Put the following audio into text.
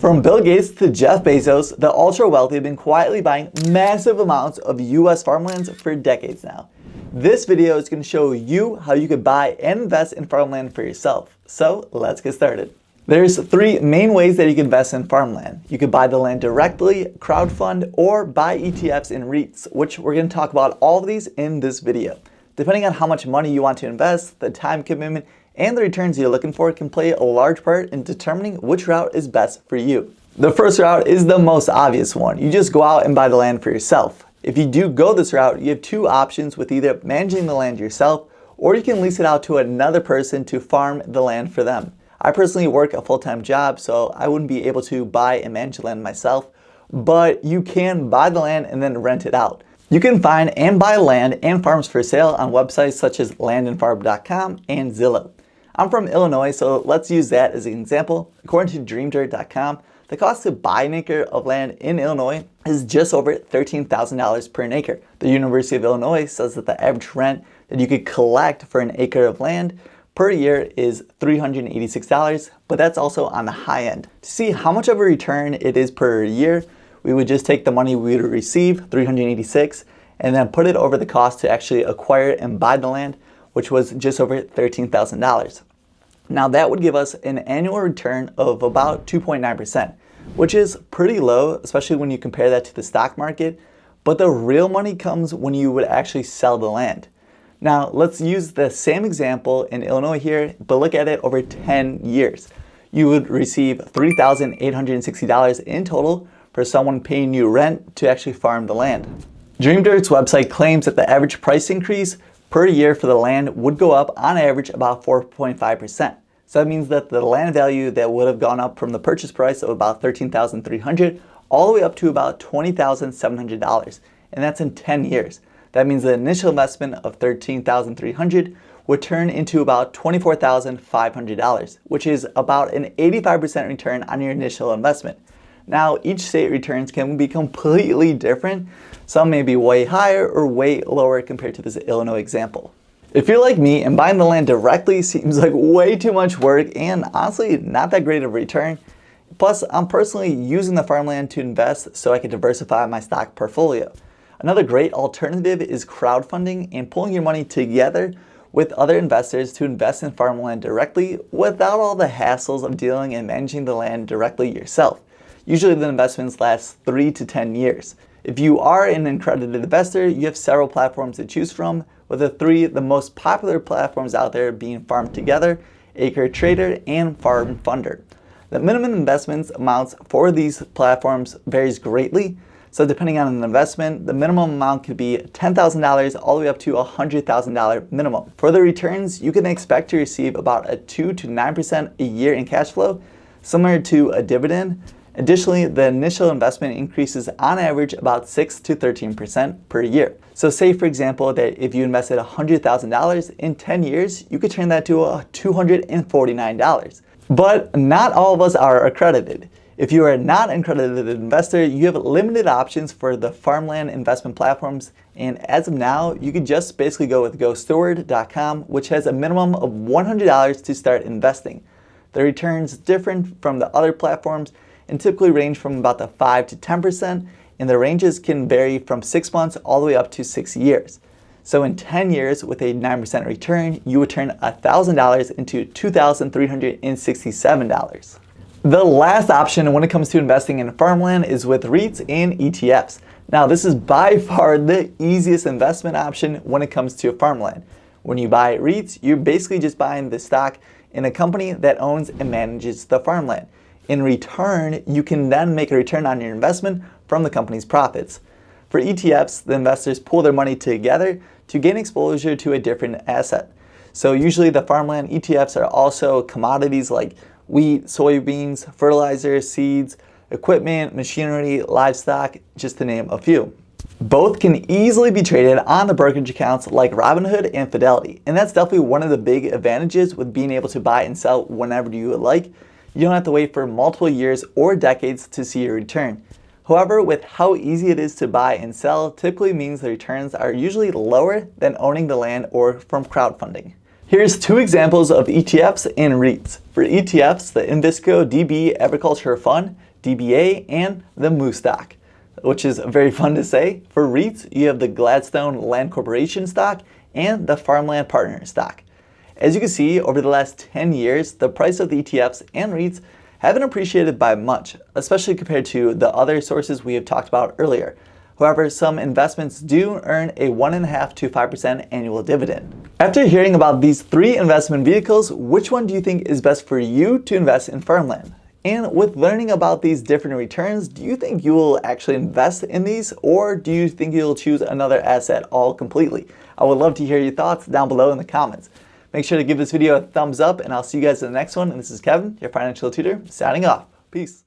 From Bill Gates to Jeff Bezos, the ultra-wealthy have been quietly buying massive amounts of US farmlands for decades now. This video is going to show you how you could buy and invest in farmland for yourself. So let's get started. There's three main ways that you can invest in farmland. You could buy the land directly, crowdfund, or buy ETFs and REITs, which we're going to talk about all of these in this video. Depending on how much money you want to invest, the time commitment, and the returns you're looking for can play a large part in determining which route is best for you. The first route is the most obvious one. You just go out and buy the land for yourself. If you do go this route, you have two options with either managing the land yourself, or you can lease it out to another person to farm the land for them. I personally work a full-time job, so I wouldn't be able to buy and manage the land myself, but you can buy the land and then rent it out. You can find and buy land and farms for sale on websites such as landandfarm.com and Zillow. I'm from Illinois, so let's use that as an example. According to dreamdirt.com, the cost to buy an acre of land in Illinois is just over $13,000 per acre. The University of Illinois says that the average rent that you could collect for an acre of land per year is $386, but that's also on the high end. To see how much of a return it is per year, we would just take the money we would receive, $386, and then put it over the cost to actually acquire and buy the land, which was just over $13,000. Now that would give us an annual return of about 2.9%, which is pretty low, especially when you compare that to the stock market, but the real money comes when you would actually sell the land. Now let's use the same example in Illinois here, but look at it over 10 years. You would receive $3,860 in total for someone paying you rent to actually farm the land. DreamDirt's website claims that the average price increase per year for the land would go up on average about 4.5%. So that means that the land value that would have gone up from the purchase price of about $13,300 all the way up to about $20,700, and that's in 10 years. That means the initial investment of $13,300 would turn into about $24,500, which is about an 85% return on your initial investment. Now, each state returns can be completely different. Some may be way higher or way lower compared to this Illinois example. If you're like me and buying the land directly seems like way too much work and honestly not that great of a return, plus I'm personally using the farmland to invest so I can diversify my stock portfolio. Another great alternative is crowdfunding and pulling your money together with other investors to invest in farmland directly without all the hassles of dealing and managing the land directly yourself. Usually the investments last 3 to 10 years. If you are an accredited investor, you have several platforms to choose from, with the most popular platforms out there being Farm Together, Acre Trader, and Farm Funder. The minimum investments amounts for these platforms varies greatly, so depending on an investment, the minimum amount could be $10,000 all the way up to $100,000 minimum. For the returns, you can expect to receive about a 2 to 9% a year in cash flow, similar to a dividend. Additionally, the initial investment increases on average about 6 to 13% per year. So say for example that if you invested $100,000 in 10 years, you could turn that to $249. But not all of us are accredited. If you are not an accredited investor, you have limited options for the farmland investment platforms, and as of now, you could just basically go with GoSteward.com, which has a minimum of $100 to start investing. The returns different from the other platforms and typically range from about the 5 to 10%, and the ranges can vary from 6 months all the way up to 6 years. So in 10 years with a 9% return, you would turn $1,000 into $2,367. The last option when it comes to investing in farmland is with REITs and ETFs. Now this is by far the easiest investment option when it comes to farmland. When you buy REITs, you're basically just buying the stock in a company that owns and manages the farmland. In return, you can then make a return on your investment from the company's profits. For ETFs, the investors pool their money together to gain exposure to a different asset. So usually the farmland ETFs are also commodities like wheat, soybeans, fertilizer, seeds, equipment, machinery, livestock, just to name a few. Both can easily be traded on the brokerage accounts like Robinhood and Fidelity, and that's definitely one of the big advantages with being able to buy and sell whenever you would like. You don't have to wait for multiple years or decades to see your return. However, with how easy it is to buy and sell, typically means the returns are usually lower than owning the land or from crowdfunding. Here's two examples of ETFs and REITs. For ETFs, the Invesco DB Agriculture Fund DBA, and the Moose stock, which is very fun to say. For REITs, you have the Gladstone Land Corporation stock and the Farmland Partners stock. As you can see, over the last 10 years, the price of the ETFs and REITs haven't appreciated by much, especially compared to the other sources we have talked about earlier. However, some investments do earn a 1.5% to 5% annual dividend. After hearing about these 3 investment vehicles, which one do you think is best for you to invest in farmland? And with learning about these different returns, do you think you will actually invest in these, or do you think you'll choose another asset all completely? I would love to hear your thoughts down below in the comments. Make sure to give this video a thumbs up, and I'll see you guys in the next one. And this is Kevin, your financial tutor, signing off. Peace.